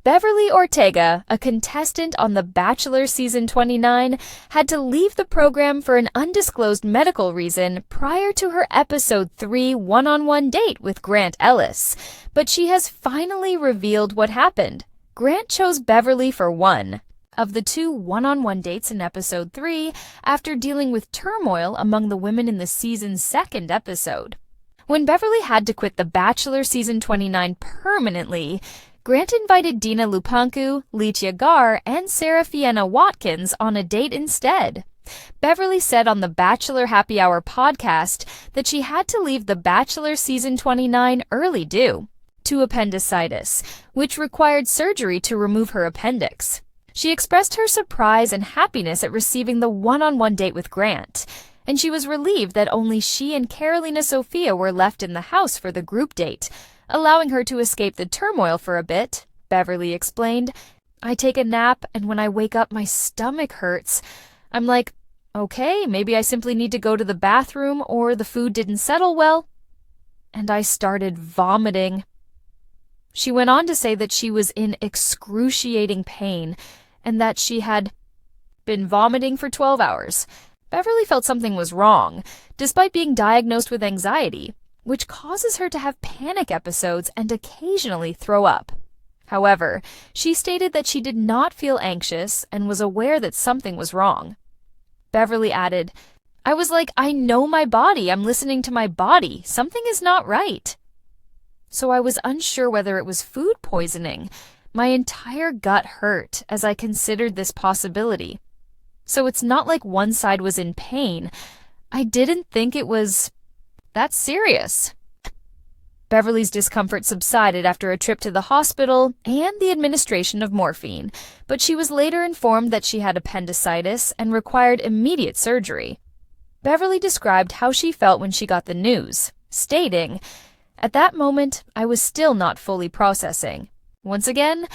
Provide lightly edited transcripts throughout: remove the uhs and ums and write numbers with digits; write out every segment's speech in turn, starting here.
Beverly Ortega, a contestant on The Bachelor Season 29, had to leave the program for an undisclosed medical reason prior to her Episode 3 one-on-one date with Grant Ellis, but she has finally revealed what happened. Grant chose Beverly for one of the two one-on-one dates in Episode 3 after dealing with turmoil among the women in the season's second episode. When Beverly had to quit The Bachelor Season 29 permanently, Grant invited Dina Lupancu, Litia Gar, and Serafiana Watkins on a date instead. Beverly said on the Bachelor Happy Hour podcast that she had to leave The Bachelor Season 29 early due to appendicitis, which required surgery to remove her appendix. She expressed her surprise and happiness at receiving the one-on-one date with Grant, and she was relieved that only she and Carolina Sofia were left in the house for the group date, allowing her to escape the turmoil for a bit. Beverly explained, "I take a nap, and when I wake up, my stomach hurts. I'm like, okay, maybe I simply need to go to the bathroom, or the food didn't settle well. And I started vomiting." She went on to say that she was in excruciating pain, and that she had been vomiting for 12 hours. Beverly felt something was wrong, despite being diagnosed with anxiety, which causes her to have panic episodes and occasionally throw up. However, she stated that she did not feel anxious and was aware that something was wrong. Beverly added, "I was like, I know my body. I'm listening to my body. Something is not right." So I was unsure whether it was food poisoning. My entire gut hurt as I considered this possibility. So it's not like one side was in pain. I didn't think it was that's serious. Beverly's discomfort subsided after a trip to the hospital and the administration of morphine, but she was later informed that she had appendicitis and required immediate surgery. Beverly described how she felt when she got the news, stating, "At that moment, I was still not fully processing. Once again,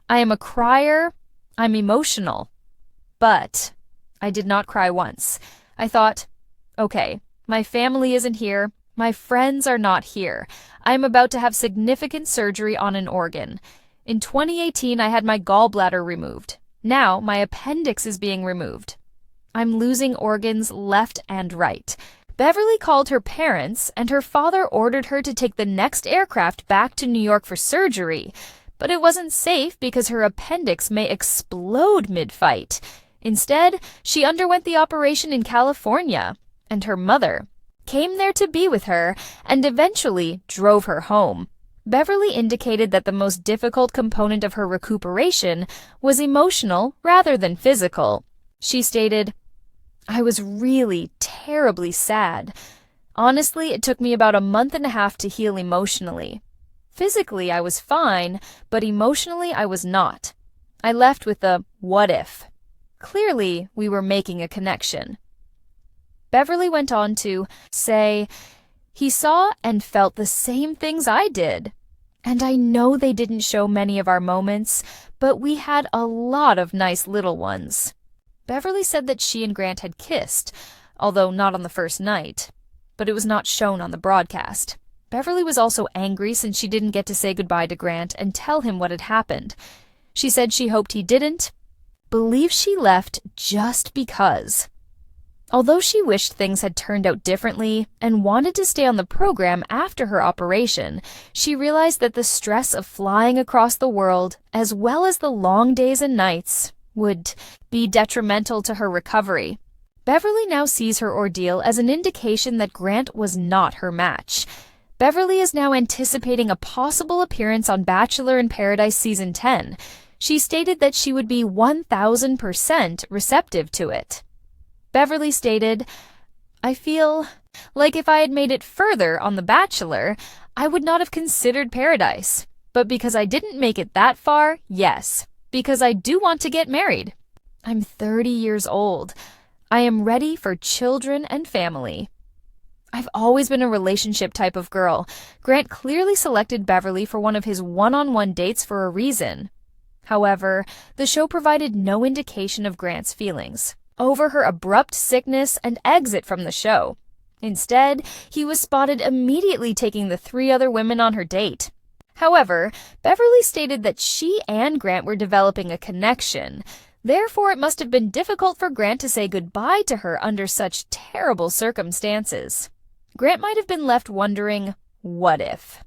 I am a crier. I'm emotional. But I did not cry once. I thought, okay, my family isn't here. My friends are not here. I am about to have significant surgery on an organ. In 2018, I had my gallbladder removed. Now, my appendix is being removed. I'm losing organs left and right." Beverly called her parents, and her father ordered her to take the next aircraft back to New York for surgery. But it wasn't safe because her appendix may explode mid-fight. Instead, she underwent the operation in California, and her mother came there to be with her and eventually drove her home. Beverly indicated that the most difficult component of her recuperation was emotional rather than physical. She stated, "I was really terribly sad. Honestly, it took me about a month and a half to heal emotionally. Physically, I was fine, but emotionally, I was not. I left with a what if. Clearly, we were making a connection." Beverly went on to say, "He saw and felt the same things I did. And I know they didn't show many of our moments, but we had a lot of nice little ones." Beverly said that she and Grant had kissed, although not on the first night, but it was not shown on the broadcast. Beverly was also angry since she didn't get to say goodbye to Grant and tell him what had happened. She said she hoped he didn't, believe she left just because. Although she wished things had turned out differently and wanted to stay on the program after her operation, she realized that the stress of flying across the world, as well as the long days and nights, would be detrimental to her recovery. Beverly now sees her ordeal as an indication that Grant was not her match. Beverly is now anticipating a possible appearance on Bachelor in Paradise Season 10. She stated that she would be 1,000% receptive to it. Beverly stated, "I feel like if I had made it further on The Bachelor, I would not have considered Paradise. But because I didn't make it that far, yes, because I do want to get married. I'm 30 years old. I am ready for children and family. I've always been a relationship type of girl." Grant clearly selected Beverly for one of his one-on-one dates for a reason. However, the show provided no indication of Grant's feelings over her abrupt sickness and exit from the show. Instead, he was spotted immediately taking the 3 other women on her date. However, Beverly stated that she and Grant were developing a connection. Therefore, it must have been difficult for Grant to say goodbye to her under such terrible circumstances. Grant might have been left wondering, what if?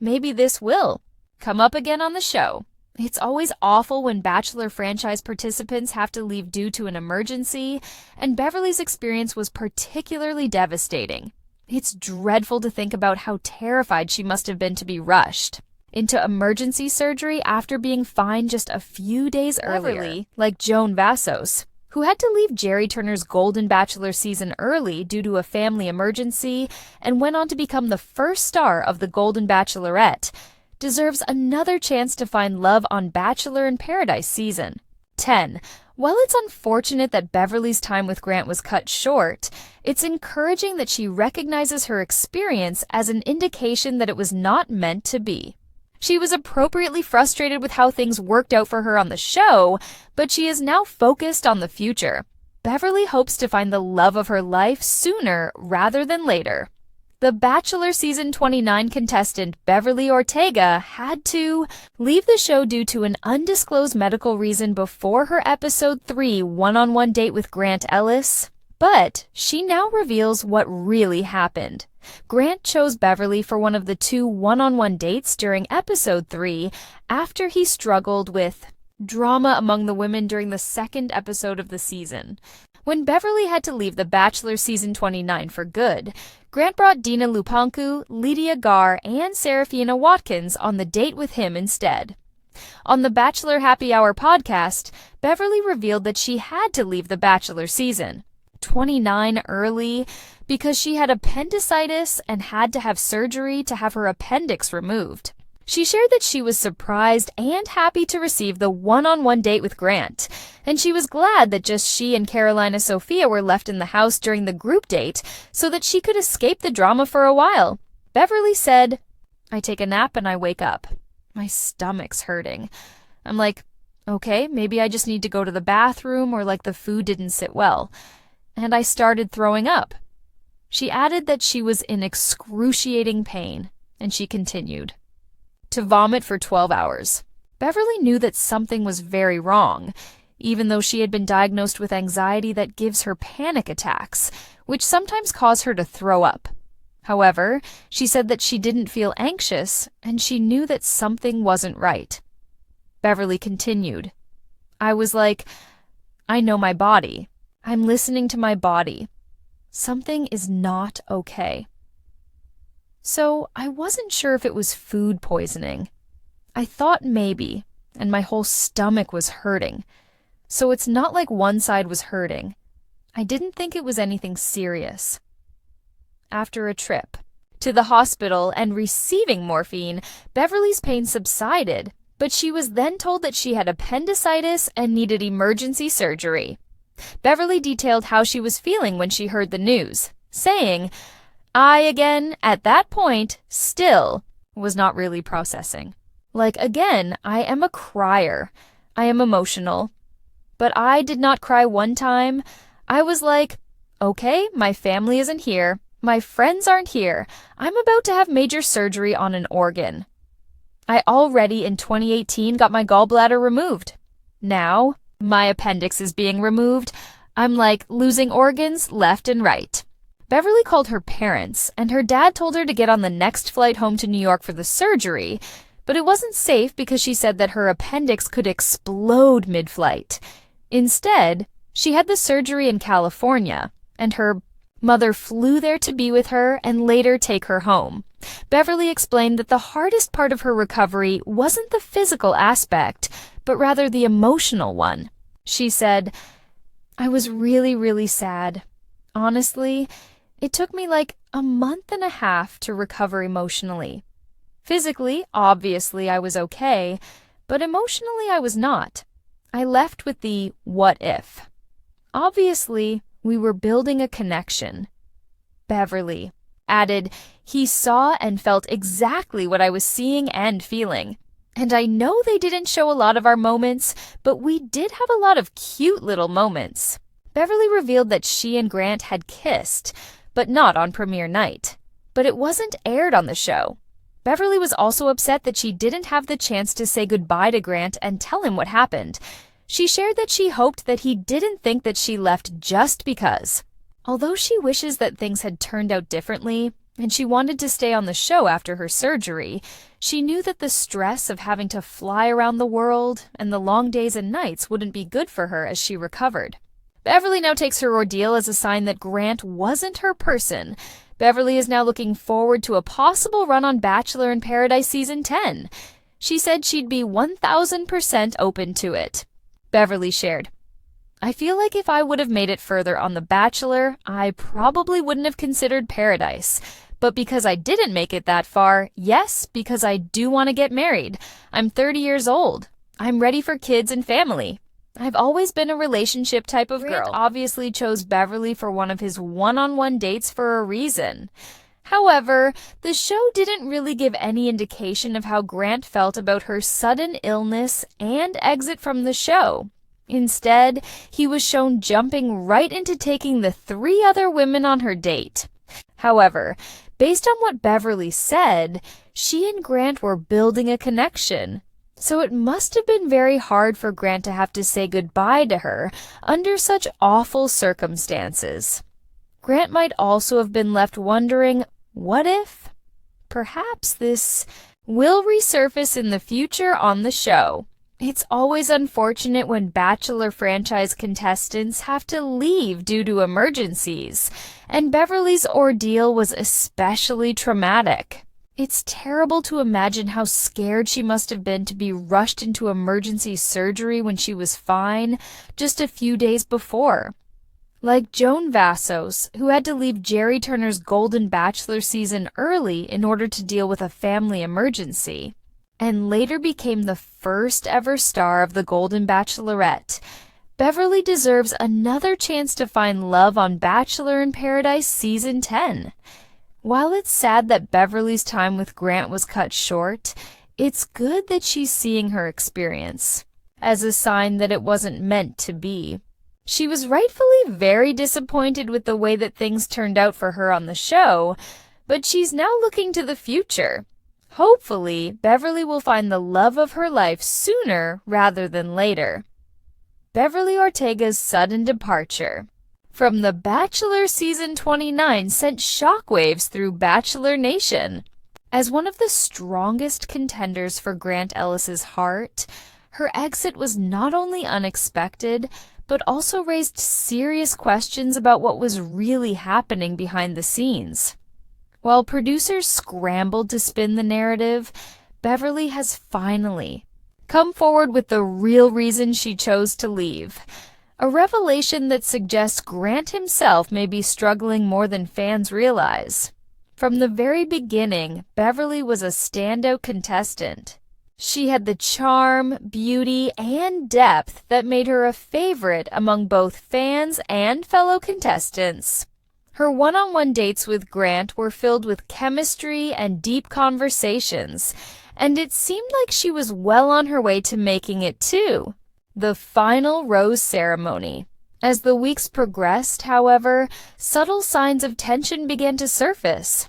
Maybe this will come up again on the show. It's always awful when Bachelor franchise participants have to leave due to an emergency, and Beverly's experience was particularly devastating. It's dreadful to think about how terrified she must have been to be rushed into emergency surgery after being fined just a few days earlier, like Joan Vassos, who had to leave Jerry Turner's Golden Bachelor season early due to a family emergency and went on to become the first star of the Golden Bachelorette, deserves another chance to find love on Bachelor in Paradise season 10. While it's unfortunate that Beverly's time with Grant was cut short, it's encouraging that she recognizes her experience as an indication that it was not meant to be. She was appropriately frustrated with how things worked out for her on the show, but she is now focused on the future. Beverly hopes to find the love of her life sooner rather than later. The Bachelor Season 29 contestant Beverly Ortega had to leave the show due to an undisclosed medical reason before her Episode 3 one-on-one date with Grant Ellis, but she now reveals what really happened. Grant chose Beverly for one of the 2 one-on-one dates during Episode 3 after he struggled with drama among the women during the 2nd episode of the season. When Beverly had to leave The Bachelor Season 29 for good, Grant brought Dina Lupancu, Lydia Gar, and Serafina Watkins on the date with him instead. On the Bachelor Happy Hour podcast, Beverly revealed that she had to leave The Bachelor Season 29 early because she had appendicitis and had to have surgery to have her appendix removed. She shared that she was surprised and happy to receive the one-on-one date with Grant, and she was glad that just she and Carolina Sophia were left in the house during the group date so that she could escape the drama for a while. Beverly said, "I take a nap and I wake up. My stomach's hurting. I'm like, okay, maybe I just need to go to the bathroom or like the food didn't sit well. And I started throwing up." She added that she was in excruciating pain, and she continued to vomit for 12 hours. Beverly knew that something was very wrong, even though she had been diagnosed with anxiety that gives her panic attacks, which sometimes cause her to throw up. However, she said that she didn't feel anxious, and she knew that something wasn't right. Beverly continued, "I was like, I know my body. I'm listening to my body. Something is not okay." So I wasn't sure if it was food poisoning. I thought maybe, and my whole stomach was hurting. So it's not like one side was hurting. I didn't think it was anything serious. After a trip to the hospital and receiving morphine, Beverly's pain subsided, but she was then told that she had appendicitis and needed emergency surgery. Beverly detailed how she was feeling when she heard the news, saying, "I, again, at that point, still was not really processing. Like, again, I am a crier. I am emotional. But I did not cry one time. I was like, okay, my family isn't here. My friends aren't here. I'm about to have major surgery on an organ. I already in 2018 got my gallbladder removed. Now, my appendix is being removed. I'm like losing organs left and right." Beverly called her parents, and her dad told her to get on the next flight home to New York for the surgery, but it wasn't safe because she said that her appendix could explode mid-flight. Instead, she had the surgery in California, and her mother flew there to be with her and later take her home. Beverly explained that the hardest part of her recovery wasn't the physical aspect, but rather the emotional one. She said, "I was really, really sad. Honestly, it took me like a month and a half to recover emotionally. Physically, obviously, I was okay, but emotionally, I was not. I left with the what if. Obviously, we were building a connection." Beverly added, "He saw and felt exactly what I was seeing and feeling. And I know they didn't show a lot of our moments, but we did have a lot of cute little moments." Beverly revealed that she and Grant had kissed, but not on premiere night. But it wasn't aired on the show. Beverly was also upset that she didn't have the chance to say goodbye to Grant and tell him what happened. She shared that she hoped that he didn't think that she left just because. Although she wishes that things had turned out differently, and she wanted to stay on the show after her surgery, she knew that the stress of having to fly around the world and the long days and nights wouldn't be good for her as she recovered. Beverly now takes her ordeal as a sign that Grant wasn't her person. Beverly is now looking forward to a possible run on Bachelor in Paradise Season 10. She said she'd be 1,000% open to it. Beverly shared, "I feel like if I would have made it further on The Bachelor, I probably wouldn't have considered Paradise. But because I didn't make it that far, yes, because I do want to get married. I'm 30 years old. I'm ready for kids and family. I've always been a relationship type of girl." Grant obviously chose Beverly for one of his one-on-one dates for a reason. However, the show didn't really give any indication of how Grant felt about her sudden illness and exit from the show. Instead, he was shown jumping right into taking the 3 other women on her date. However, based on what Beverly said, she and Grant were building a connection. So it must have been very hard for Grant to have to say goodbye to her under such awful circumstances. Grant might also have been left wondering, what if? Perhaps this will resurface in the future on the show. It's always unfortunate when Bachelor franchise contestants have to leave due to emergencies, and Beverly's ordeal was especially traumatic. It's terrible to imagine how scared she must have been to be rushed into emergency surgery when she was fine just a few days before. Like Joan Vassos, who had to leave Jerry Turner's Golden Bachelor season early in order to deal with a family emergency, and later became the first ever star of the Golden Bachelorette, Beverly deserves another chance to find love on Bachelor in Paradise Season 10. While it's sad that Beverly's time with Grant was cut short, it's good that she's seeing her experience as a sign that it wasn't meant to be. She was rightfully very disappointed with the way that things turned out for her on the show, but she's now looking to the future. Hopefully, Beverly will find the love of her life sooner rather than later. Beverly Ortega's sudden departure from The Bachelor Season 29 sent shockwaves through Bachelor Nation. As one of the strongest contenders for Grant Ellis's heart, her exit was not only unexpected, but also raised serious questions about what was really happening behind the scenes. While producers scrambled to spin the narrative, Beverly has finally come forward with the real reason she chose to leave. A revelation that suggests Grant himself may be struggling more than fans realize. From the very beginning, Beverly was a standout contestant. She had the charm, beauty, and depth that made her a favorite among both fans and fellow contestants. Her one-on-one dates with Grant were filled with chemistry and deep conversations, and it seemed like she was well on her way to making it too. The final rose ceremony. As the weeks progressed, however, subtle signs of tension began to surface.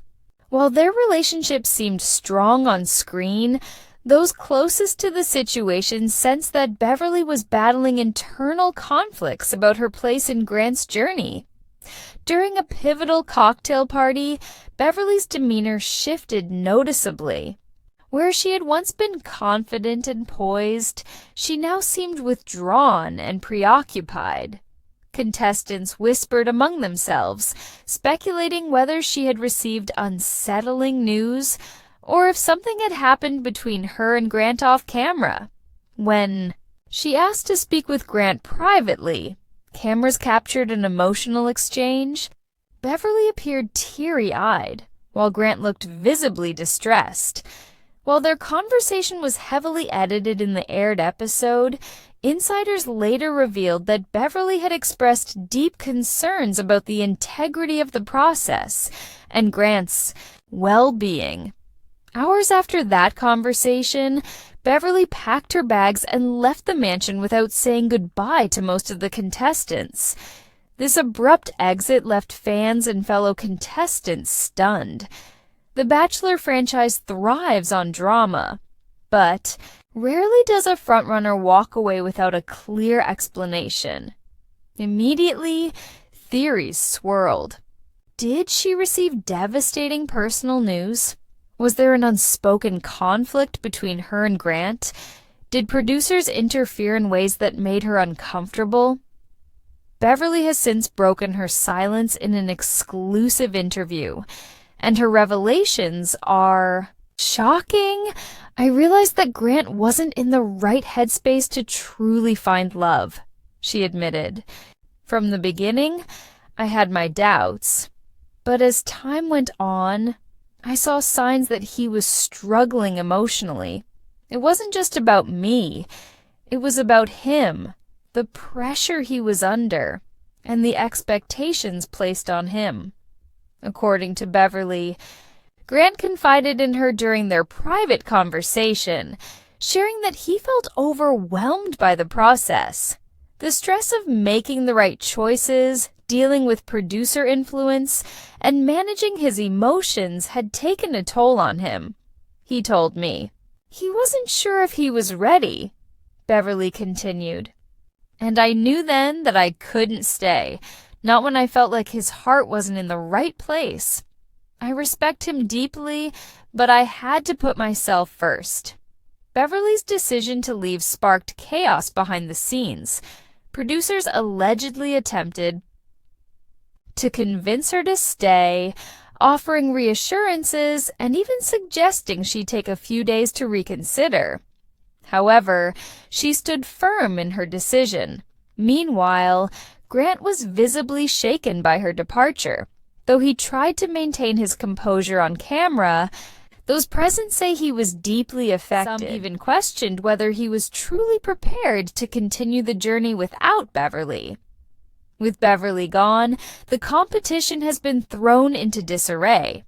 While their relationship seemed strong on screen, those closest to the situation sensed that Beverly was battling internal conflicts about her place in Grant's journey. During a pivotal cocktail party, Beverly's demeanor shifted noticeably. Where she had once been confident and poised, she now seemed withdrawn and preoccupied. Contestants whispered among themselves, speculating whether she had received unsettling news or if something had happened between her and Grant off camera. When she asked to speak with Grant privately, cameras captured an emotional exchange. Beverly appeared teary-eyed, while Grant looked visibly distressed. While their conversation was heavily edited in the aired episode, insiders later revealed that Beverly had expressed deep concerns about the integrity of the process and Grant's well-being. Hours after that conversation, Beverly packed her bags and left the mansion without saying goodbye to most of the contestants. This abrupt exit left fans and fellow contestants stunned. The Bachelor franchise thrives on drama, but rarely does a frontrunner walk away without a clear explanation. Immediately, theories swirled. Did she receive devastating personal news? Was there an unspoken conflict between her and Grant? Did producers interfere in ways that made her uncomfortable? Beverly has since broken her silence in an exclusive interview, and her revelations are shocking. I realized that Grant wasn't in the right headspace to truly find love, she admitted. From the beginning, I had my doubts, but as time went on, I saw signs that he was struggling emotionally. It wasn't just about me, it was about him, the pressure he was under, and the expectations placed on him. According to Beverly, Grant confided in her during their private conversation, sharing that he felt overwhelmed by the process. The stress of making the right choices, dealing with producer influence, and managing his emotions had taken a toll on him. He told me. He wasn't sure if he was ready, Beverly continued. And I knew then that I couldn't stay, not when I felt like his heart wasn't in the right place. I respect him deeply, but I had to put myself first. Beverly's decision to leave sparked chaos behind the scenes. Producers allegedly attempted to convince her to stay, offering reassurances and even suggesting she take a few days to reconsider. However, she stood firm in her decision. Meanwhile, Grant was visibly shaken by her departure. Though he tried to maintain his composure on camera, those present say he was deeply affected. Some even questioned whether he was truly prepared to continue the journey without Beverly. With Beverly gone, the competition has been thrown into disarray.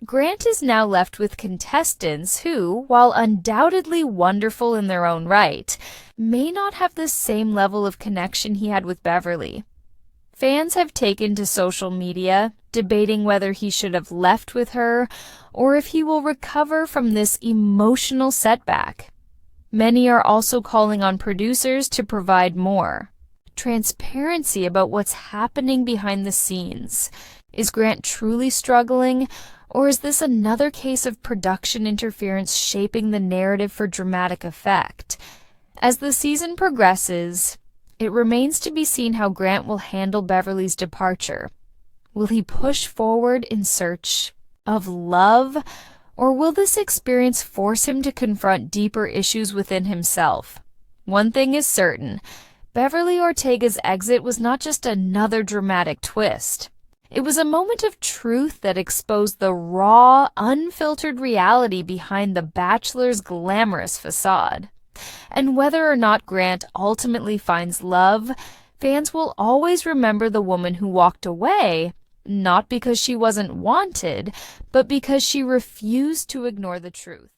Grant is now left with contestants who, while undoubtedly wonderful in their own right, may not have the same level of connection he had with Beverly. Fans have taken to social media, debating whether he should have left with her or if he will recover from this emotional setback. Many are also calling on producers to provide more transparency about what's happening behind the scenes. Is Grant truly struggling, or is this another case of production interference shaping the narrative for dramatic effect? As the season progresses, it remains to be seen how Grant will handle Beverly's departure. Will he push forward in search of love, or will this experience force him to confront deeper issues within himself? One thing is certain, Beverly Ortega's exit was not just another dramatic twist. It was a moment of truth that exposed the raw, unfiltered reality behind The Bachelor's glamorous facade. And whether or not Grant ultimately finds love, fans will always remember the woman who walked away, not because she wasn't wanted, but because she refused to ignore the truth.